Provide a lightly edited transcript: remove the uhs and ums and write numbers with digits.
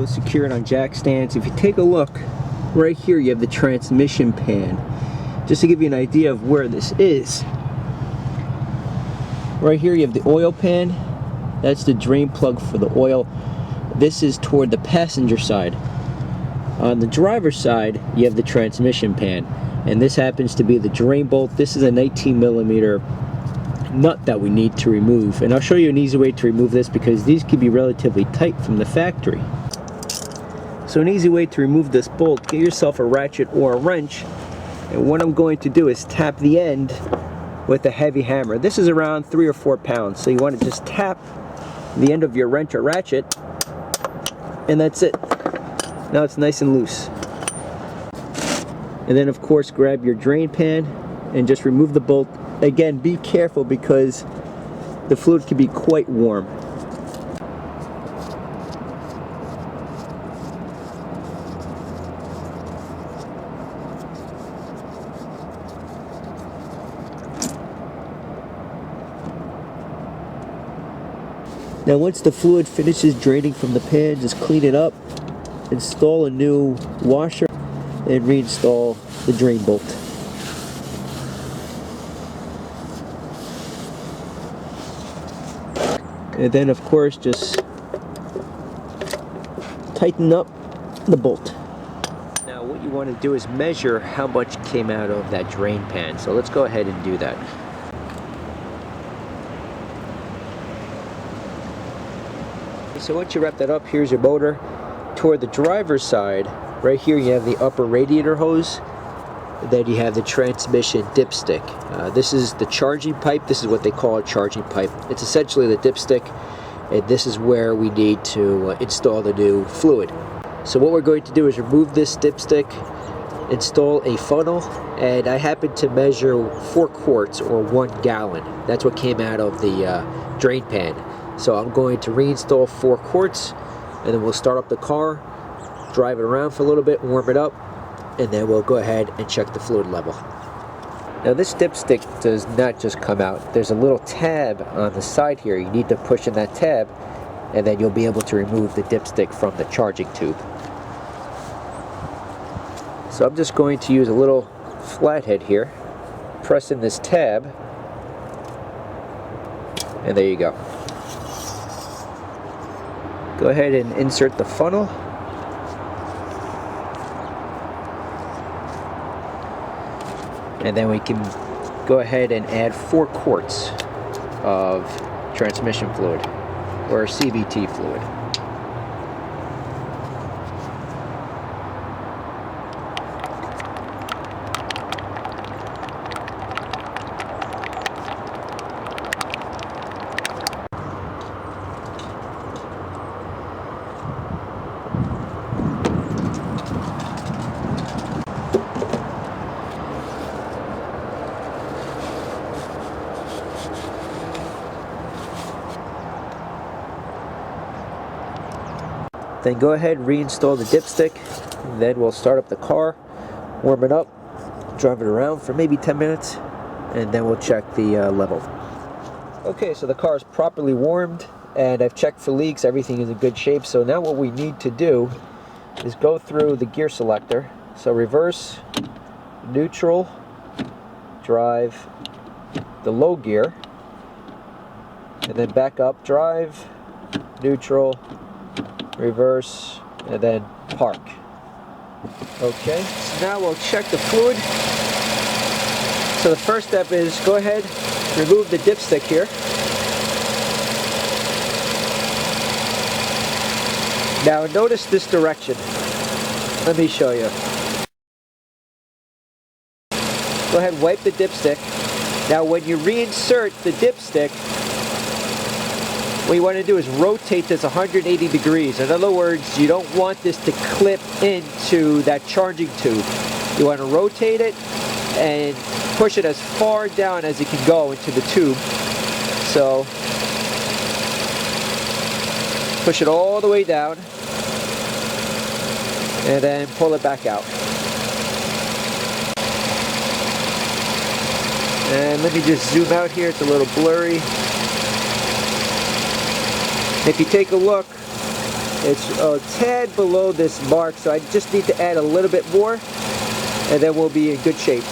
secured on jack stands. If you take a look, right here you have the transmission pan. Just to give you an idea of where this is. Right here you have the oil pan. That's the drain plug for the oil. This is toward the passenger side. On the driver's side, you have the transmission pan. And this happens to be the drain bolt. This is a 19mm nut that we need to remove. And I'll show you an easy way to remove this because these can be relatively tight from the factory. So an easy way to remove this bolt, get yourself a ratchet or a wrench. And what I'm going to do is tap the end with a heavy hammer. This is around 3 or 4 pounds. So you want to just tap the end of your wrench or ratchet, and that's it. Now it's nice and loose. And then of course grab your drain pan and just remove the bolt. Again, be careful because the fluid can be quite warm. Now once the fluid finishes draining from the pan, just clean it up, install a new washer, and reinstall the drain bolt. And then of course just tighten up the bolt. Now what you want to do is measure how much came out of that drain pan. So let's go ahead and do that. So once you wrap that up, here's your motor. Toward the driver's side, right here you have the upper radiator hose. Then you have the transmission dipstick. This is the charging pipe. This is what they call a charging pipe. It's essentially the dipstick, and this is where we need to install the new fluid. So what we're going to do is remove this dipstick, install a funnel, and I happen to measure 4 quarts or 1 gallon. That's what came out of the drain pan. So I'm going to reinstall 4 quarts, and then we'll start up the car, drive it around for a little bit, warm it up, and then we'll go ahead and check the fluid level. Now this dipstick does not just come out. There's a little tab on the side here. You need to push in that tab, and then you'll be able to remove the dipstick from the charging tube. So I'm just going to use a little flathead here, press in this tab, and there you go. Go ahead and insert the funnel. And then we can go ahead and add 4 quarts of transmission fluid, or CVT fluid. Then go ahead and reinstall the dipstick, and then we'll start up the car, warm it up, drive it around for maybe 10 minutes, and then we'll check the level. Okay, so the car is properly warmed, and I've checked for leaks. Everything is in good shape. So now what we need to do is go through the gear selector. So reverse, neutral, drive the low gear, and then back up, drive, neutral, reverse, and then park. Okay, so now we'll check the fluid. So the first step is go ahead, remove the dipstick here. Now notice this direction. Let me show you. Go ahead, wipe the dipstick. Now when you reinsert the dipstick, what you want to do is rotate this 180 degrees. In other words, you don't want this to clip into that charging tube. You want to rotate it and push it as far down as it can go into the tube. So push it all the way down and then pull it back out. And let me just zoom out here. It's a little blurry. If you take a look, It's a tad below this mark, so I just need to add a little bit more, and then we'll be in good shape.